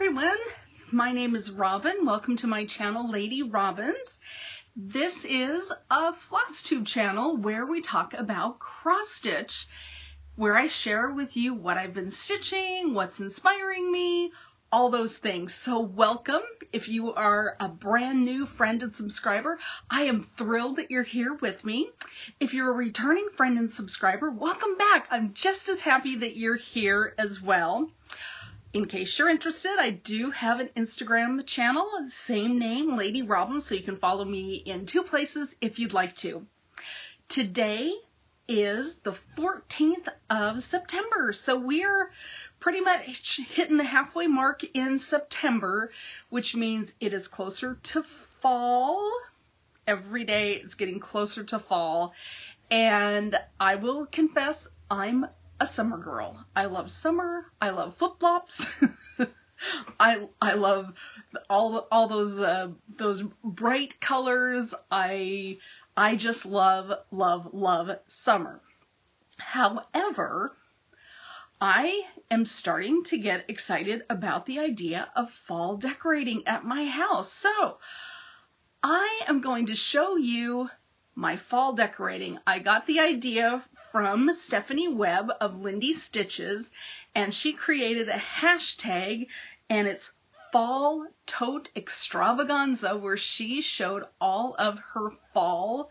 everyone, my name is Robin. Welcome to my channel, Lady Robins. This is a FlossTube channel where we talk about cross stitch, where I share with you what I've been stitching, what's inspiring me, all those things. So welcome. If you are a brand new friend and subscriber, I am thrilled that you're here with me. If you're a returning friend and subscriber, welcome back. I'm just as happy that you're here as well. In case you're interested, I do have an Instagram channel, same name, Lady Robin, so you can follow me in two places if you'd like to. Today is the 14th of September, so we're pretty much hitting the halfway mark in September, which means it is closer to fall. Every day it's getting closer to fall, and I will confess I'm a summer girl. I love summer. I love flip-flops. I love all those bright colors. I just love summer. However, I am starting to get excited about the idea of fall decorating at my house. So I am going to show you my fall decorating. I got the idea from Stephanie Webb of Lindy Stitches, and she created a hashtag, and it's Fall Tote Extravaganza, where she showed all of her fall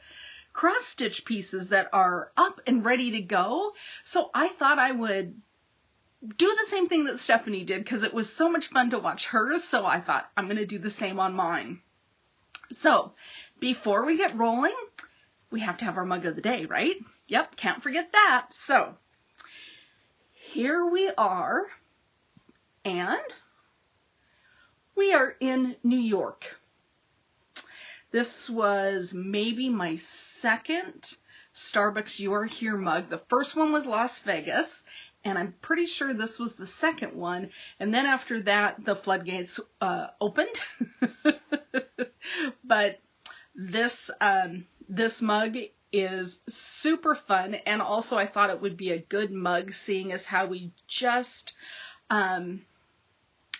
cross stitch pieces that are up and ready to go. So I thought I would do the same thing that Stephanie did because it was so much fun to watch hers. So I thought I'm going to do the same on mine. So before we get rolling, we have to have our mug of the day, right? Yep, can't forget that. So here we are, and we are in New York. This was maybe my second Starbucks You Are Here mug. The first one was Las Vegas, and I'm pretty sure this was the second one. And then after that, the floodgates opened. But this mug is super fun, and also I thought it would be a good mug seeing as how we just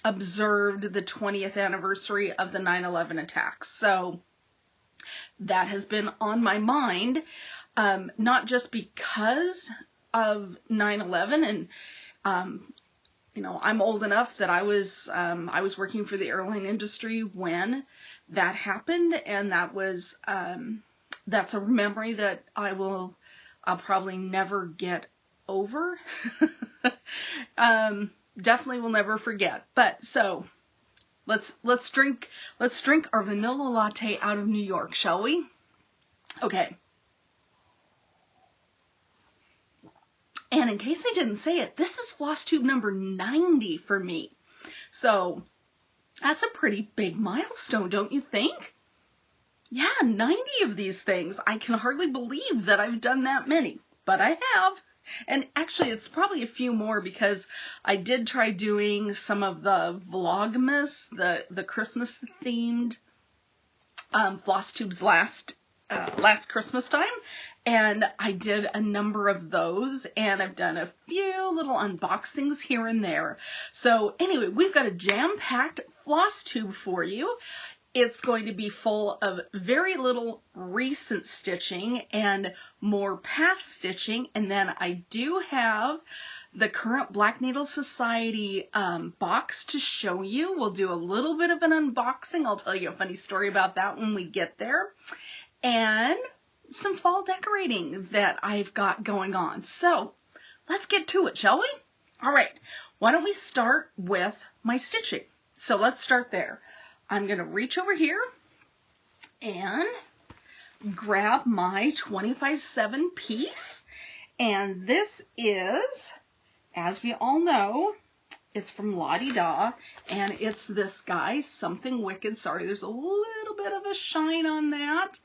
observed the 20th anniversary of the 9/11 attacks. So that has been on my mind, not just because of 9/11, and you know, I'm old enough that I was working for the airline industry when that happened, and that was that's a memory that I'll probably never get over. Definitely will never forget. But so let's drink our vanilla latte out of New York, shall we? Okay. And in case I didn't say it, this is FlossTube number 90 for me. So that's a pretty big milestone, don't you think? Yeah, 90 of these things. I can hardly believe that I've done that many, but I have. And actually, it's probably a few more because I did try doing some of the Vlogmas, the Christmas themed FlossTube's last Christmas time. And I did a number of those, and I've done a few little unboxings here and there. So anyway, we've got a jam-packed FlossTube for you. It's going to be full of very little recent stitching and more past stitching. And then I do have the current Black Needle Society box to show you. We'll do a little bit of an unboxing. I'll tell you a funny story about that when we get there. And some fall decorating that I've got going on. So let's get to it, shall we? All right, why don't we start with my stitching? So let's start there. I'm going to reach over here and grab my 25/7 piece. And this is, as we all know, it's from Lottie Da, and it's this guy, Something Wicked. Sorry, there's a little bit of a shine on that.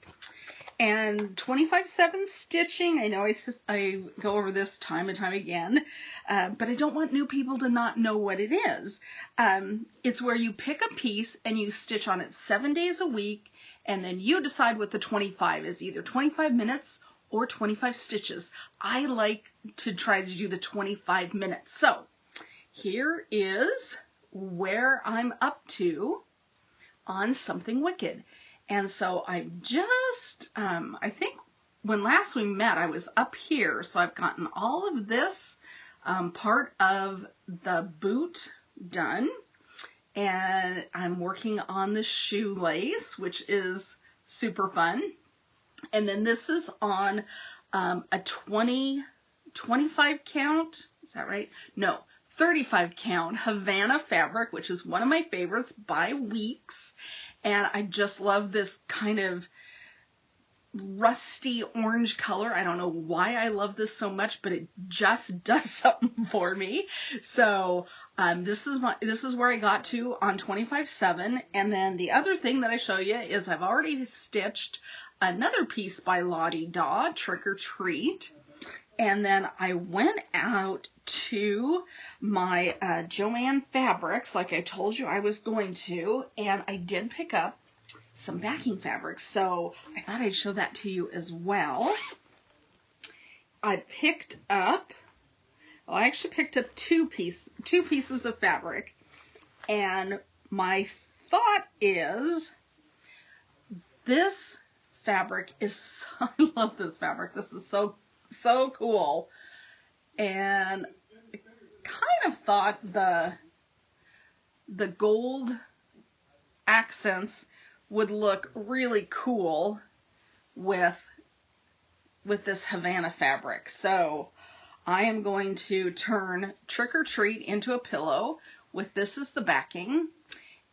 And 25/7 stitching, I know I go over this time and time again, but I don't want new people to not know what it is. It's where you pick a piece and you stitch on it 7 days a week, and then you decide what the 25 is, either 25 minutes or 25 stitches. I like to try to do the 25 minutes. So here is where I'm up to on Something Wicked. And so I just, I think when last we met, I was up here. So I've gotten all of this part of the boot done. And I'm working on the shoelace, which is super fun. And then this is on a 25 count. Is that right? No, 35 count Havana fabric, which is one of my favorites by Weeks. And I just love this kind of rusty orange color. I don't know why I love this so much, but it just does something for me. So this is where I got to on 25/7. And then the other thing that I show you is I've already stitched another piece by Lottie Daw, Trick or Treat. And then I went out to my Joann Fabrics, like I told you I was going to, and I did pick up some backing fabrics, so I thought I'd show that to you as well. I actually picked up two pieces of fabric, and my thought is this fabric is I love this fabric. This is so cool. And I kind of thought the gold accents would look really cool with this Havana fabric. So I am going to turn Trick or Treat into a pillow with this as the backing.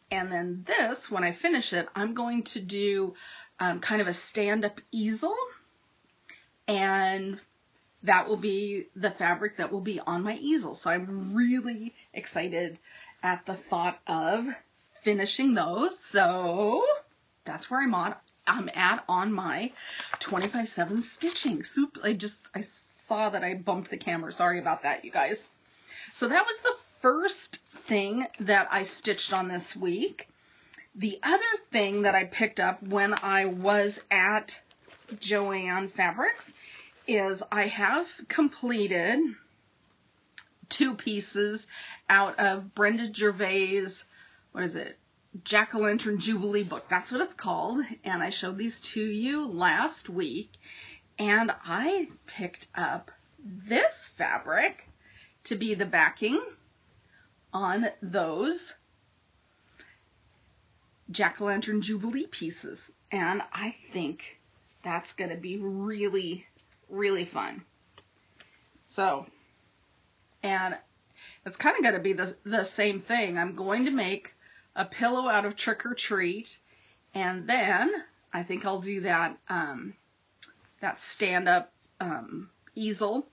And then this, when I finish it, I'm going to do kind of a stand-up easel. And that will be the fabric that will be on my easel. So I'm really excited at the thought of finishing those. So that's where I'm at on my 25/7 stitching. I saw that I bumped the camera. Sorry about that, you guys. So that was the first thing that I stitched on this week. The other thing that I picked up when I was at Joann Fabrics is I have completed 2 pieces out of Brenda Gervais', what is it, Jack-o'-lantern Jubilee book. That's what it's called. And I showed these to you last week. And I picked up this fabric to be the backing on those Jack-o'-lantern Jubilee pieces. And I think that's going to be really, really fun. So, and it's kind of going to be the same thing. I'm going to make a pillow out of Trick or Treat, and then I think I'll do that that stand-up easel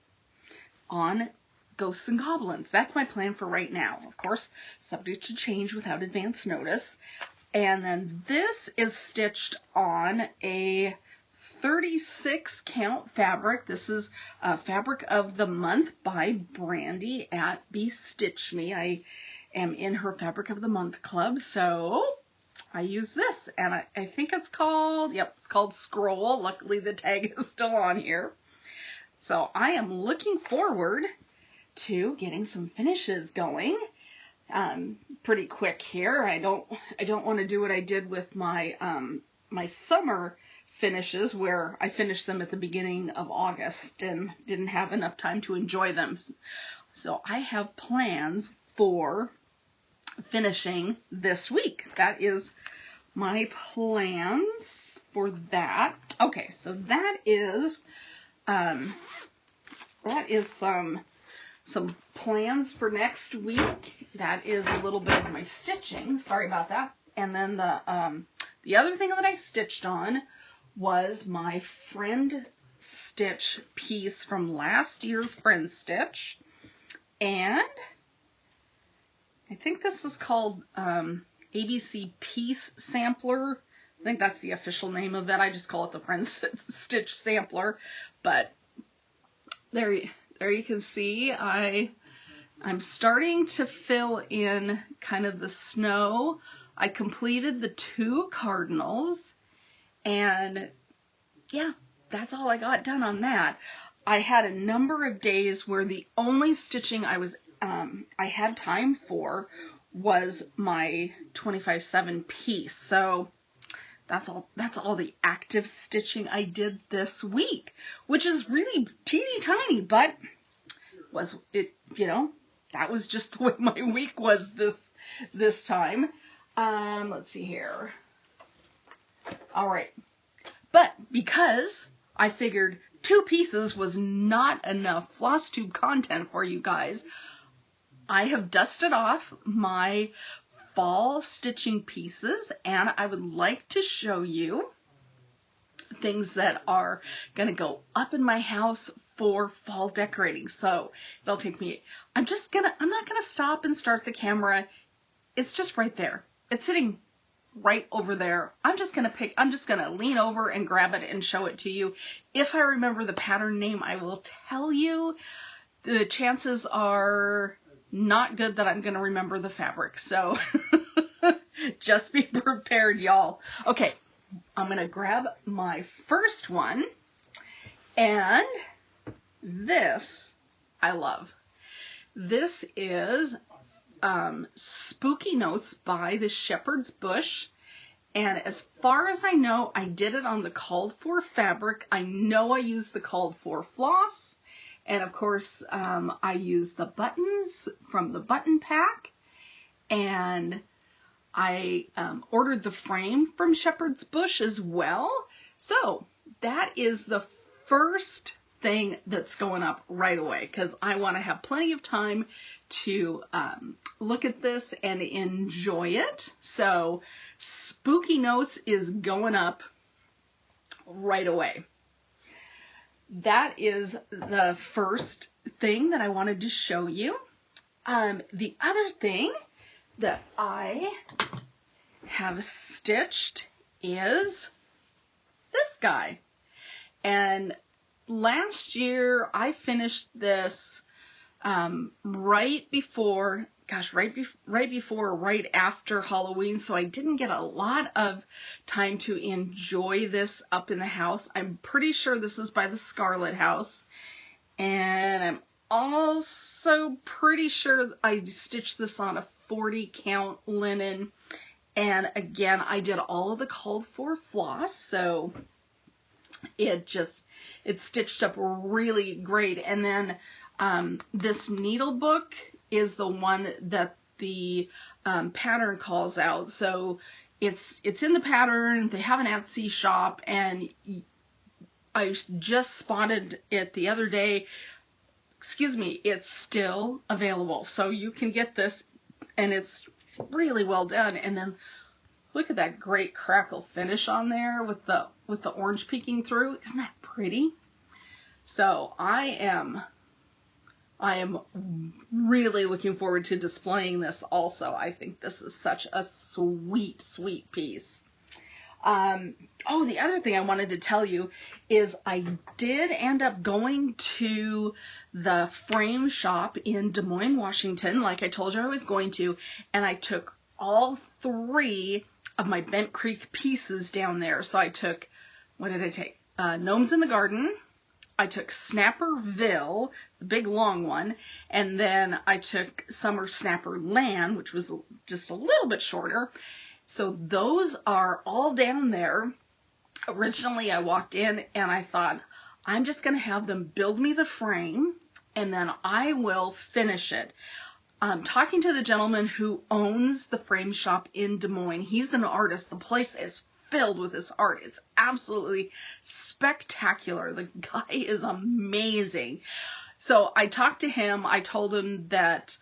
on Ghosts and Goblins. That's my plan for right now. Of course, subject to change without advance notice. And then this is stitched on a 36 count fabric. This is a Fabric of the Month by Brandy at Be Stitch Me. I am in her Fabric of the Month club, so I use this, and I think it's called, it's called Scroll. Luckily the tag is still on here. So I am looking forward to getting some finishes going pretty quick here. I don't want to do what I did with my my summer finishes, where I finished them at the beginning of August and didn't have enough time to enjoy them. So I have plans for finishing this week. That is my plans for that. Okay, so that is some plans for next week. That is a little bit of my stitching. Sorry about that. And then the other thing that I stitched on was my FriendStitch piece from last year's FriendStitch. And I think this is called ABC Piece Sampler. I think that's the official name of it. I just call it the FriendStitch Sampler. But there you can see I'm starting to fill in kind of the snow. I completed the 2 cardinals, and yeah, that's all I got done on that. I had a number of days where the only stitching I had time for was my 25/7 piece. So that's all the active stitching I did this week, which is really teeny tiny, but was it, that was just the way my week was this time. Let's see here. All right. But because I figured 2 pieces was not enough FlossTube content for you guys, I have dusted off my fall stitching pieces, and I would like to show you things that are going to go up in my house for fall decorating. So it'll take me, I'm not going to stop and start the camera. It's just right there. It's sitting right over there. I'm just going to lean over and grab it and show it to you. If I remember the pattern name, I will tell you. The chances are not good that I'm going to remember the fabric. So just be prepared, y'all. Okay. I'm going to grab my first one, and this I love. This is Spooky Notes by the Shepherd's Bush, and as far as I know, I did it on the called for fabric. I know I used the called for floss, and of course I used the buttons from the button pack, and I ordered the frame from Shepherd's Bush as well. So that is the first thing that's going up right away, because I want to have plenty of time to look at this and enjoy it. So Spooky Notes is going up right away. That is the first thing that I wanted to show you. The other thing that I have stitched is this guy. And last year I finished this right after Halloween, so I didn't get a lot of time to enjoy this up in the house. I'm pretty sure this is by the Scarlet House, and I'm also pretty sure I stitched this on a 40 count linen, and again I did all of the called for floss, so it stitched up really great. And then this needle book is the one that the pattern calls out, so it's in the pattern. They have an Etsy shop, and I just spotted it the other day. Excuse me, it's still available, so you can get this, and it's really well done. And then look at that great crackle finish on there with the orange peeking through. Isn't that pretty? So I am really looking forward to displaying this also. I think this is such a sweet, sweet piece. Oh, the other thing I wanted to tell you is I did end up going to the frame shop in Des Moines, Washington, like I told you I was going to, and I took all 3 of my Bent Creek pieces down there. So I took, what did I take? Gnomes in the Garden. I took Snapperville, the big long one, and then I took Summer Snapper Land, which was just a little bit shorter. So those are all down there. Originally I walked in and I thought, I'm just going to have them build me the frame and then I will finish it. Talking to the gentleman who owns the frame shop in Des Moines, he's an artist. The place is filled with his art. It's absolutely spectacular. The guy is amazing. So I talked to him. I told him that,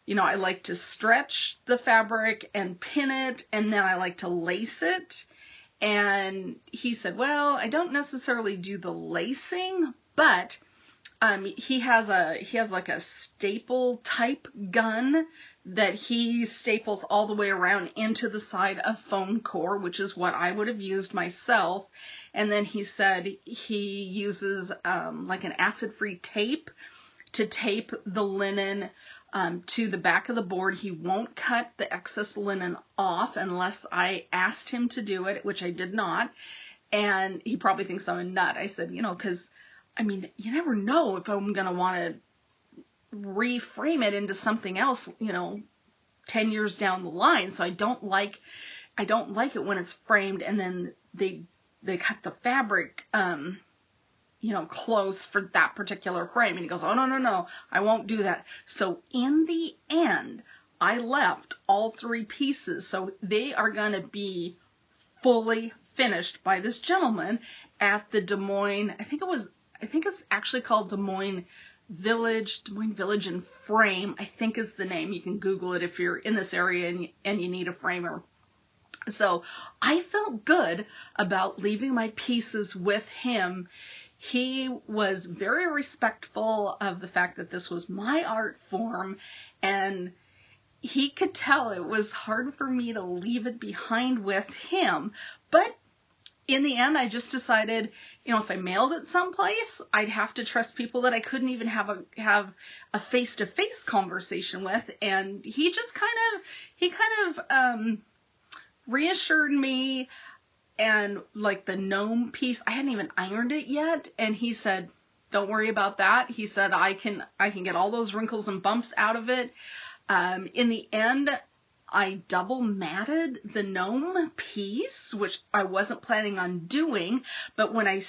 I like to stretch the fabric and pin it, and then I like to lace it. And he said, well, I don't necessarily do the lacing, but he has like a staple type gun that he staples all the way around into the side of foam core, which is what I would have used myself. And then he said he uses like an acid-free tape to tape the linen to the back of the board. He won't cut the excess linen off unless I asked him to do it, which I did not. And he probably thinks I'm a nut. I said, because, you never know if I'm going to want to reframe it into something else, 10 years down the line. So I don't like it when it's framed and then they cut the fabric, you know, close for that particular frame. And he goes, oh, no, I won't do that. So in the end, I left all 3 pieces. So they are going to be fully finished by this gentleman at the Des Moines, I think it's actually called Des Moines Village and Frame, I think is the name. You can Google it if you're in this area and you need a framer. So I felt good about leaving my pieces with him. He was very respectful of the fact that this was my art form, and he could tell it was hard for me to leave it behind with him. But in the end, I just decided, you know, if I mailed it someplace, I'd have to trust people that I couldn't even have a face-to-face conversation with. And he just kind of reassured me. And like the gnome piece, I hadn't even ironed it yet. And he said, don't worry about that. He said, I can get all those wrinkles and bumps out of it. In the end, I double matted the gnome piece, which I wasn't planning on doing. But when I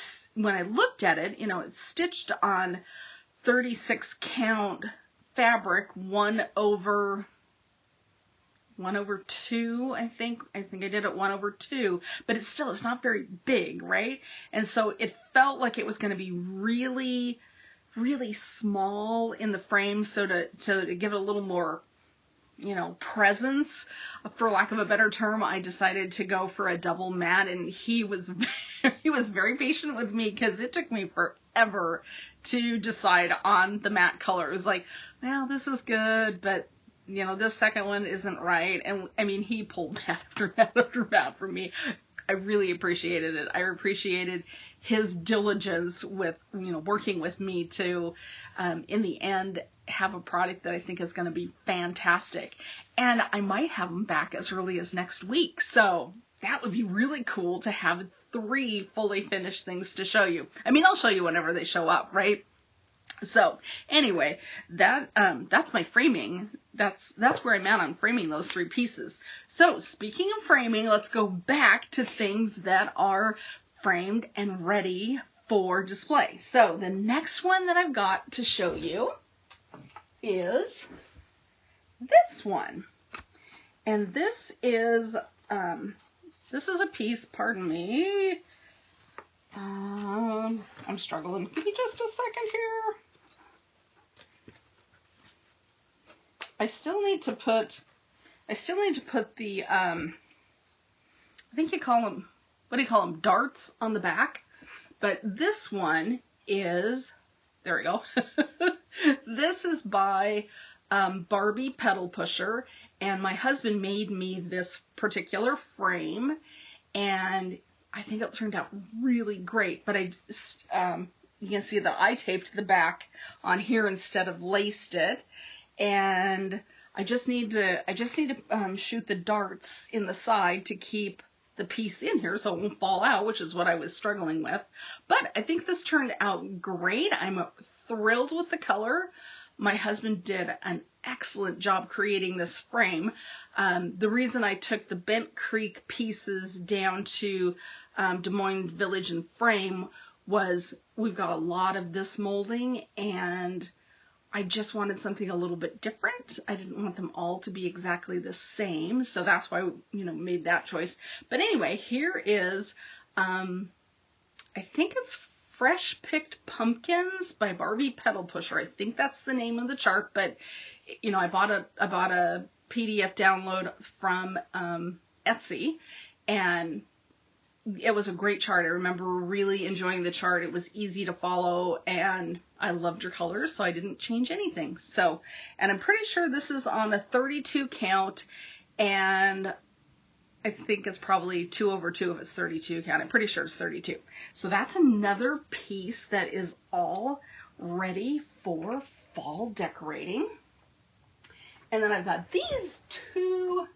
looked at it, you know, it's stitched on 36 count fabric, 1/2, I think I did it 1/2, but it's not very big, right? And so it felt like it was going to be really, really small in the frame. So to give it a little more, you know, presence, for lack of a better term, I decided to go for a double mat, and he was very patient with me because it took me forever to decide on the matte color. It was like, well, this is good, but you know, this second one isn't right. And I mean, he pulled mat after mat after mat for me. I really appreciated it. I appreciated his diligence with, you know, working with me to, in the end, have a product that I think is going to be fantastic. And I might have them back as early as next week. So that would be really cool to have 3 fully finished things to show you. I mean, I'll show you whenever they show up, right? So anyway, that's my framing. That's where I'm at on framing those 3 pieces. So speaking of framing, let's go back to things that are framed and ready for display. So the next one that I've got to show you is this one. And this is a piece, pardon me. I'm struggling. Give me just a second here. I still need to put the, I think you call them, what do you call them? Darts on the back. But this one is, there we go. This is by Barbie Pedal Pusher, and my husband made me this particular frame, and I think it turned out really great. But you can see that I taped the back on here instead of laced it. And I just need to shoot the darts in the side to keep the piece in here so it won't fall out, which is what I was struggling with. But I think this turned out great. I'm thrilled with the color. My husband did an excellent job creating this frame. The reason I took the Bent Creek pieces down to Des Moines Village and Frame was we've got a lot of this molding, and I just wanted something a little bit different. I didn't want them all to be exactly the same, so that's why, you know, made that choice. But anyway, here is, I think it's Freshpicked Pumpkins by Barbie Pedal Pusher. I think that's the name of the chart, but, you know, I bought a PDF download from Etsy, and it was a great chart. I remember really enjoying the chart. It was easy to follow, and I loved your colors, so I didn't change anything. So, and I'm pretty sure this is on a 32 count, and I think it's probably 2/2 if it's 32 count. I'm pretty sure it's 32. So that's another piece that is all ready for fall decorating. And then I've got these 2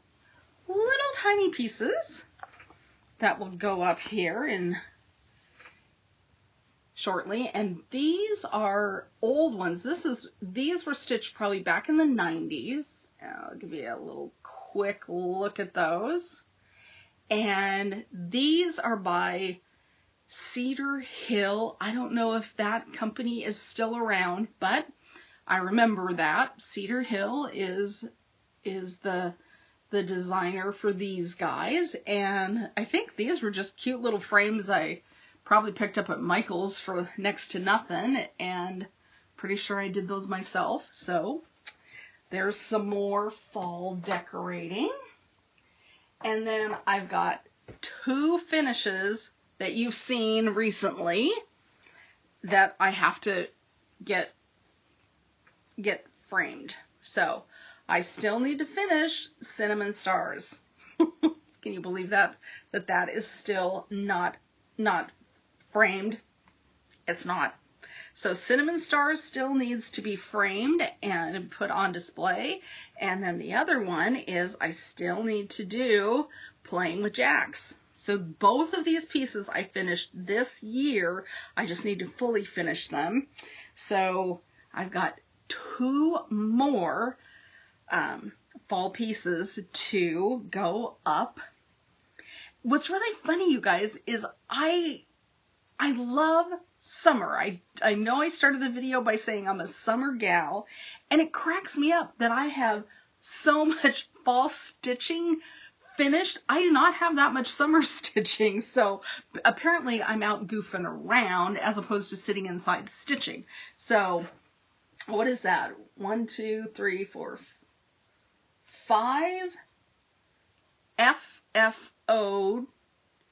little tiny pieces that will go up here in shortly, and these are old ones. These were stitched probably back in the 90s, I'll give you a little quick look at those. And these are by Cedar Hill. I don't know if that company is still around, but I remember that. Cedar Hill is the designer for these guys. And I think these were just cute little frames I probably picked up at Michael's for next to nothing. And pretty sure I did those myself. So there's some more fall decorating. And then I've got 2 finishes that you've seen recently that I have to get framed. So I still need to finish Cinnamon Stars. Can you believe that is still not framed? It's not. So Cinnamon Stars still needs to be framed and put on display. And then the other one is I still need to do Playing with Jacks. So both of these pieces I finished this year. I just need to fully finish them. So I've got 2 more fall pieces to go up. What's really funny, you guys, is I love summer. I know I started the video by saying I'm a summer gal, and it cracks me up that I have so much fall stitching finished. I do not have that much summer stitching, so apparently I'm out goofing around as opposed to sitting inside stitching. So what is that? 1, 2, 3, 4, 5 FFO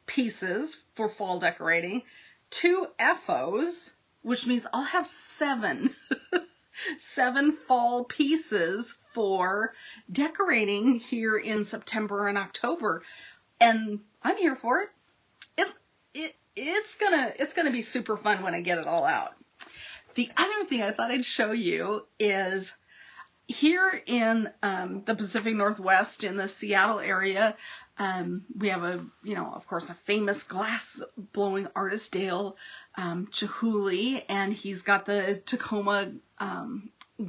pieces for fall decorating, 2 FOs, which means I'll have 7 fall pieces for decorating here in September and October, and I'm here for it. It's gonna be super fun when I get it all out. The other thing I thought I'd show you is here in the Pacific Northwest, in the Seattle area, we have of course, a famous glass blowing artist, Dale Chihuly, and he's got the Tacoma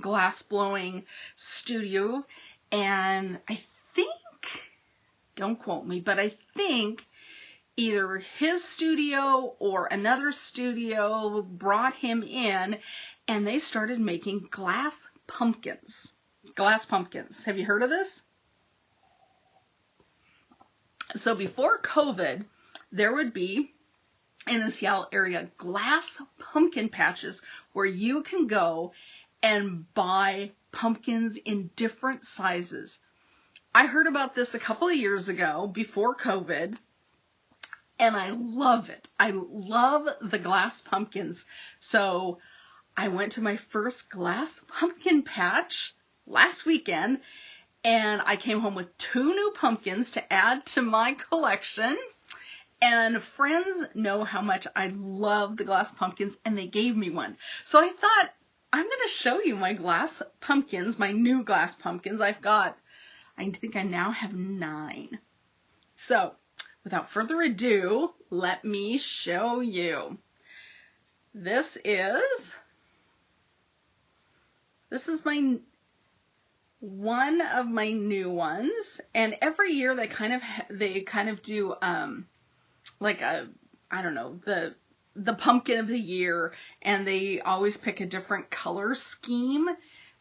glass blowing studio. And I think, don't quote me, but I think either his studio or another studio brought him in, and they started making glass pumpkins. Glass pumpkins. Have you heard of this? So before COVID, there would be, in the Seattle area, glass pumpkin patches where you can go and buy pumpkins in different sizes. I heard about this a couple of years ago, before COVID, and I love it. I love the glass pumpkins. So I went to my first glass pumpkin patch last weekend, and I came home with 2 new pumpkins to add to my collection. And friends know how much I love the glass pumpkins, and they gave me one. So I thought, I'm going to show you my glass pumpkins, my new glass pumpkins. I think I now have 9. So without further ado, let me show you. This is one of my new ones, and every year they kind of do like a, I don't know, the pumpkin of the year, and they always pick a different color scheme.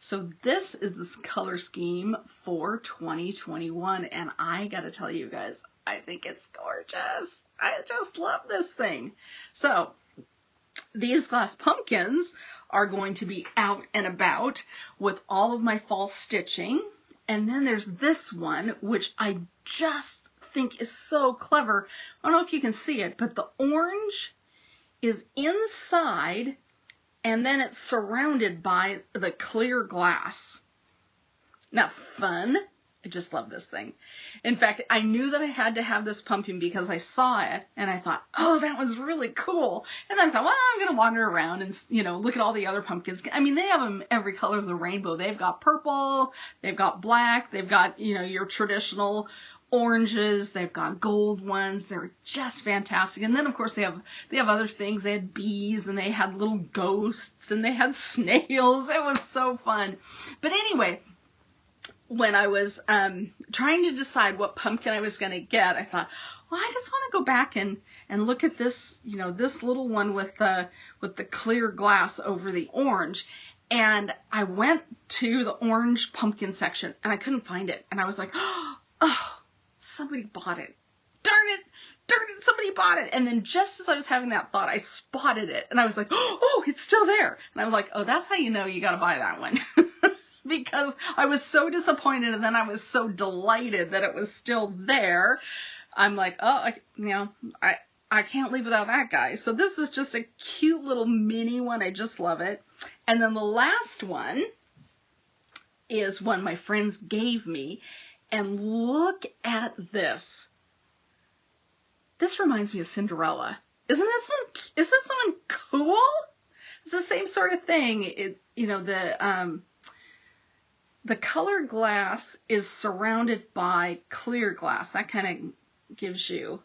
So this is this color scheme for 2021, and I gotta tell you guys, I think it's gorgeous. I just love this thing. So these glass pumpkins are going to be out and about with all of my fall stitching. And then there's this one, which I just think is so clever. I don't know if you can see it, but the orange is inside, and then it's surrounded by the clear glass. Not fun? I just love this thing. In fact, I knew that I had to have this pumpkin because I saw it and I thought, oh, that was really cool. And then I thought, well, I'm going to wander around and, look at all the other pumpkins. I mean, they have them every color of the rainbow. They've got purple, they've got black, they've got, your traditional oranges, they've got gold ones. They're just fantastic. And then, of course, they have other things. They had bees, and they had little ghosts, and they had snails. It was so fun. But anyway, when I was trying to decide what pumpkin I was going to get, I thought, well, I just want to go back and look at this, you know, this little one with the clear glass over the orange. And I went to the orange pumpkin section and I couldn't find it. And I was like, oh, somebody bought it. Darn it, somebody bought it. And then just as I was having that thought, I spotted it. And I was like, oh, it's still there. And I was like, oh, that's how you know you got to buy that one. Because I was so disappointed and then I was so delighted that it was still there. I'm like, oh, I can't leave without that guy. So this is just a cute little mini one. I just love it. And then the last one is one my friends gave me. And look at this. This reminds me of Cinderella. Is this one cool? It's the same sort of thing. The colored glass is surrounded by clear glass. That kind of gives you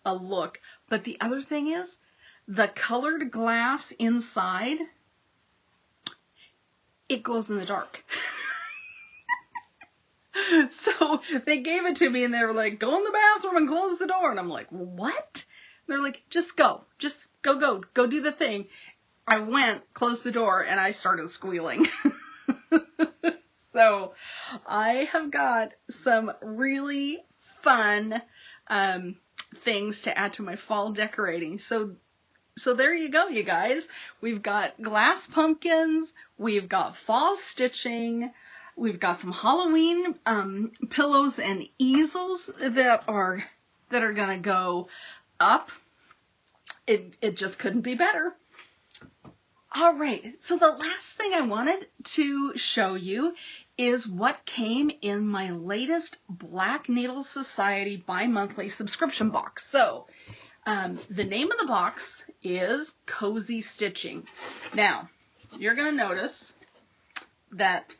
a look. But the other thing is, the colored glass inside, it glows in the dark. So they gave it to me and they were like, go in the bathroom and close the door. And I'm like, what? And they're like, just go do the thing. I went, closed the door, and I started squealing. So I have got some really fun things to add to my fall decorating. So there you go, you guys. We've got glass pumpkins. We've got fall stitching. We've got some Halloween pillows and easels that are gonna go up. It just couldn't be better. All right, so the last thing I wanted to show you is what came in my latest Black Needle Society bi-monthly subscription box. So the name of the box is Cozy Stitching. Now, you're going to notice that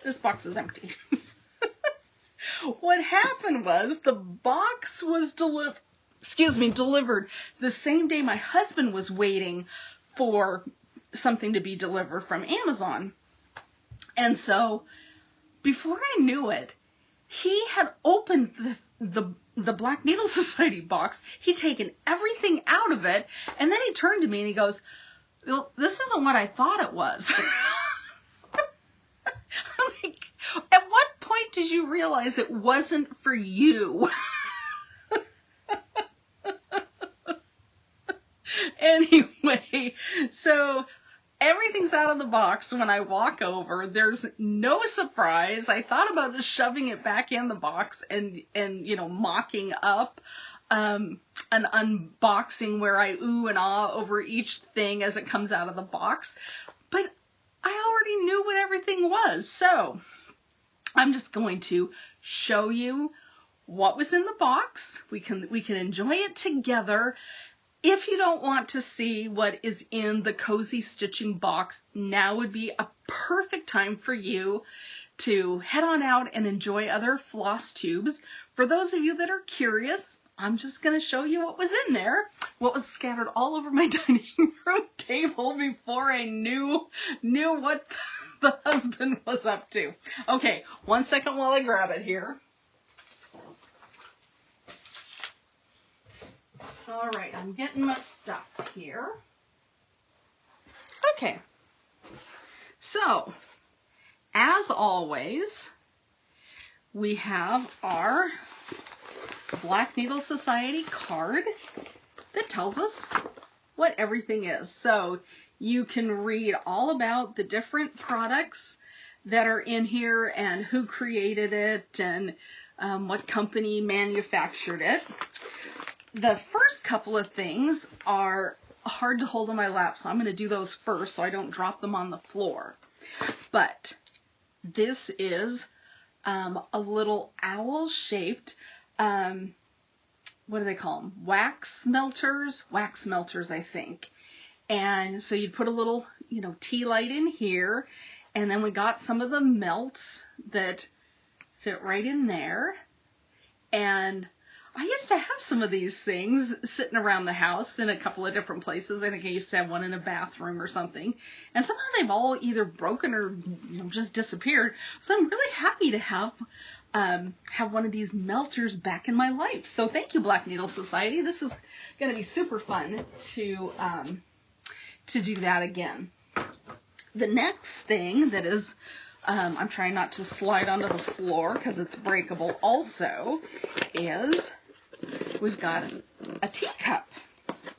this box is empty. What happened was the box was delivered the same day my husband was waiting for something to be delivered from Amazon. And so before I knew it, he had opened the Black Needle Society box. He'd taken everything out of it, and then he turned to me and he goes, well, this isn't what I thought it was. I'm like, at what point did you realize it wasn't for you? Anyway, so everything's out of the box when I walk over. There's no surprise. I thought about just shoving it back in the box and mocking up an unboxing where I ooh and ah over each thing as it comes out of the box. But I already knew what everything was. So I'm just going to show you what was in the box. We can enjoy it together. If you don't want to see what is in the Cozy Stitching box, now would be a perfect time for you to head on out and enjoy other floss tubes. For those of you that are curious, I'm just going to show you what was in there, what was scattered all over my dining room table before I knew what the husband was up to. Okay, 1 second while I grab it here. All right, I'm getting my stuff here. Okay, so as always, we have our Black Needle Society card that tells us what everything is. So you can read all about the different products that are in here and who created it and what company manufactured it. The first couple of things are hard to hold on my lap, so I'm going to do those first so I don't drop them on the floor. But this is a little owl-shaped, what do they call them? Wax melters, I think. And so you'd put a little, tea light in here, and then we got some of the melts that fit right in there. And I used to have some of these things sitting around the house in a couple of different places. I think I used to have one in a bathroom or something. And somehow they've all either broken or just disappeared. So I'm really happy to have one of these melters back in my life. So thank you, Black Needle Society. This is going to be super fun to do that again. The next thing that is, I'm trying not to slide onto the floor because it's breakable also, is we've got a teacup.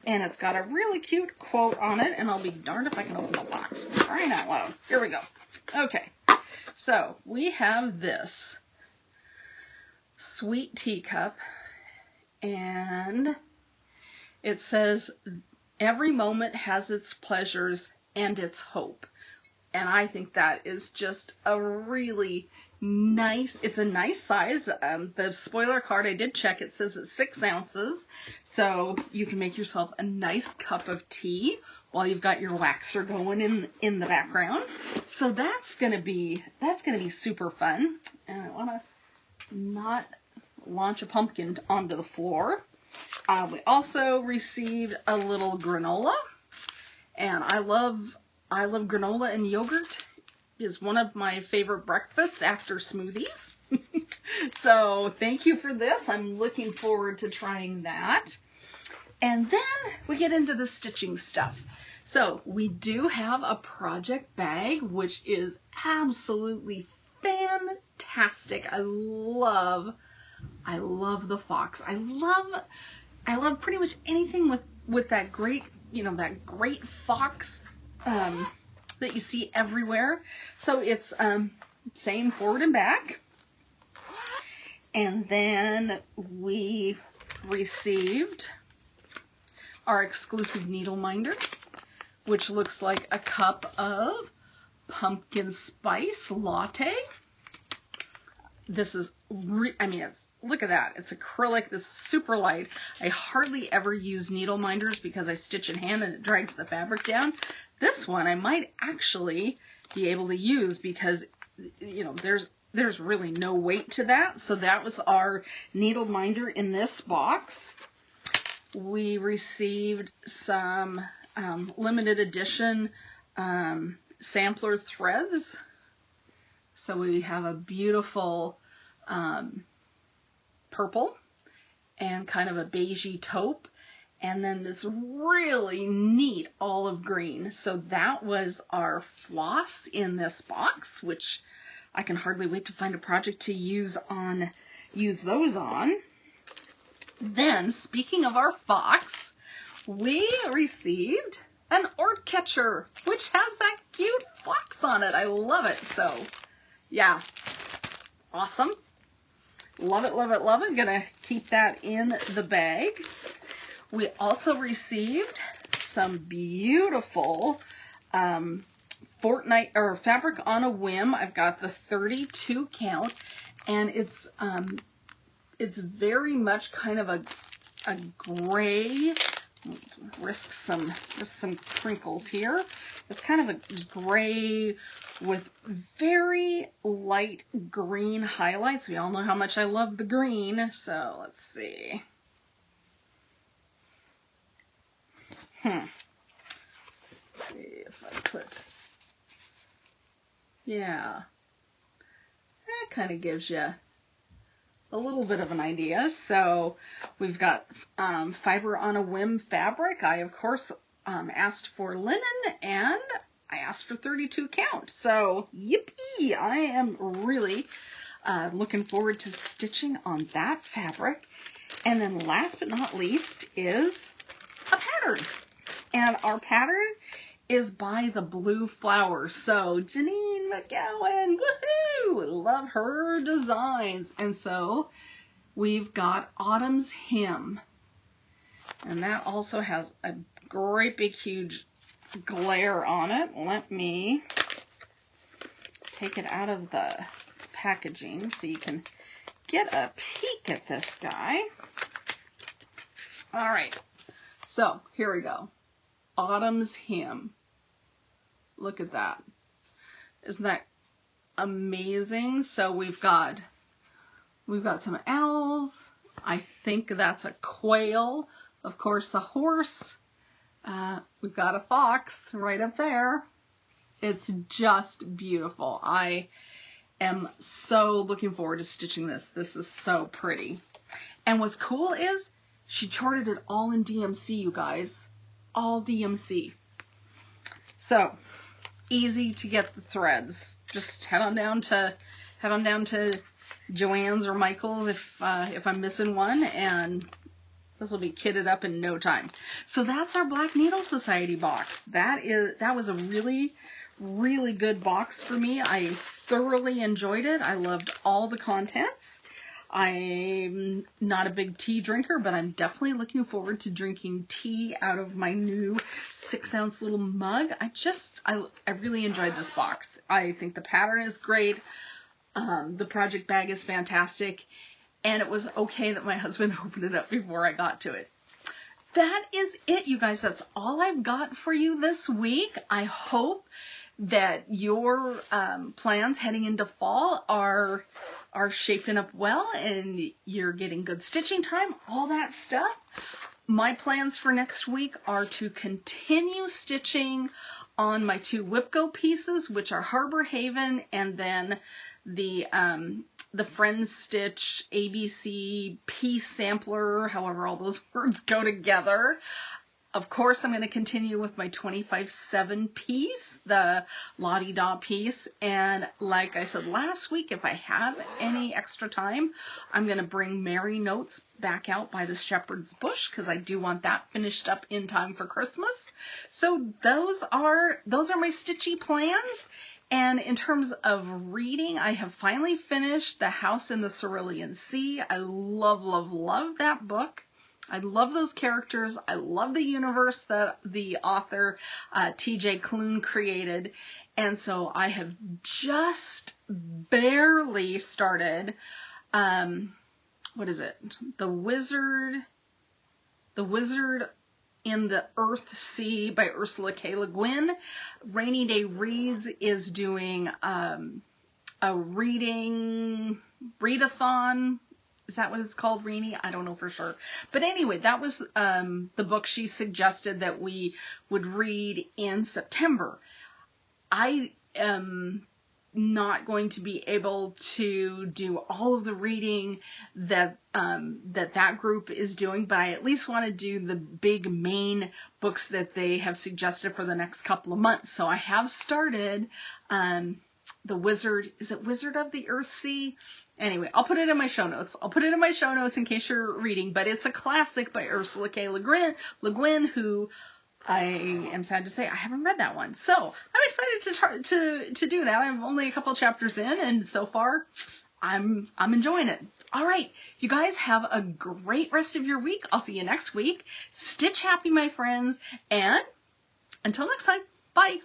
And it's got a really cute quote on it, and I'll be darned if I can open the box. Crying out loud. Here we go. Okay, so we have this sweet teacup, and it says, every moment has its pleasures and its hope. And I think that is just a really nice, it's a nice size. The spoiler card, I did check, it says it's 6 ounces. So you can make yourself a nice cup of tea while you've got your waxer going in the background. So that's gonna be super fun. And I wanna not launch a pumpkin onto the floor. We also received a little granola, and I love granola, and yogurt is one of my favorite breakfasts after smoothies. So thank you for this. I'm looking forward to trying that. And then we get into the stitching stuff. So we do have a project bag, which is absolutely fantastic. I love the fox. I love pretty much anything with that great, that great fox that you see everywhere. So it's same forward and back. And then we received our exclusive needle minder, which looks like a cup of pumpkin spice latte. This is, look at that. It's acrylic. This is super light. I hardly ever use needle minders because I stitch in hand and it drags the fabric down. This one I might actually be able to use because, there's really no weight to that. So that was our needle minder in this box. We received some limited edition sampler threads. So we have a beautiful purple and kind of a beigey taupe, and then this really neat olive green. So that was our floss in this box, which I can hardly wait to find a project to use those on. Then, speaking of our fox, we received an Ort catcher, which has that cute fox on it. I love it. So, yeah, awesome. Love it, love it, love it. Gonna keep that in the bag. We also received some beautiful fabric on a whim. I've got the 32 count, and it's very much kind of a gray. Risk some crinkles here. It's kind of a gray with very light green highlights. We all know how much I love the green. So let's see. Let's see if I put, yeah, that kind of gives you a little bit of an idea. So we've got fiber on a whim fabric. I, of course, asked for linen, and I asked for 32 count. So yippee! I am really looking forward to stitching on that fabric. And then last but not least is a pattern. And our pattern is by the Blue Flower. So Janine McGowan, woohoo! Love her designs. And so we've got Autumn's Hymn. And that also has a great big huge glare on it. Let me take it out of the packaging so you can get a peek at this guy. All right. So here we go. Autumn's Hymn. Look at that. Isn't that amazing? So we've got some owls, I think that's a quail. Of course, a horse. We've got a fox right up there. It's just beautiful. I am so looking forward to stitching this. This is so pretty. And what's cool is she charted it all in DMC, you guys. All DMC. So, easy to get the threads. Just head on down to Joann's or Michael's if I'm missing one, and this will be kitted up in no time. So that's our Black Needle Society box. That was a really, really good box for me. I thoroughly enjoyed it. I loved all the contents. I'm not a big tea drinker, but I'm definitely looking forward to drinking tea out of my new 6-ounce little mug. I really enjoyed this box. I think the pattern is great. The project bag is fantastic. And it was okay that my husband opened it up before I got to it. That is it, you guys. That's all I've got for you this week. I hope that your plans heading into fall are shaping up well and you're getting good stitching time, all that stuff. My plans for next week are to continue stitching on my 2 WIPGO pieces, which are Harbor Haven, and then the FriendStitch ABC piece sampler, however all those words go together. Of course, I'm going to continue with my 25/7 piece, the Lottie Da piece. And like I said last week, if I have any extra time, I'm going to bring Mary Notes back out by the Shepherd's Bush, because I do want that finished up in time for Christmas. So those are my stitchy plans. And in terms of reading, I have finally finished The House in the Cerulean Sea. I love, love, love that book. I love those characters. I love the universe that the author T.J. Klune created. And so I have just barely started, what is it? The Wizard in the EarthSea by Ursula K. LeGuin. Rainy Day Reads is doing a readathon. Is that what it's called, Rainy? I don't know for sure. But anyway, that was the book she suggested that we would read in September. I am not going to be able to do all of the reading that that group is doing, but I at least want to do the big main books that they have suggested for the next couple of months. So I have started the Wizard. Is it Wizard of the EarthSea? Anyway, I'll put it in my show notes. In case you're reading, but it's a classic by Ursula K. LeGuin, who I am sad to say I haven't read that one. So I'm excited to do that. I'm only a couple chapters in, and so far I'm enjoying it. All right, you guys have a great rest of your week. I'll see you next week. Stitch happy, my friends, and until next time, bye.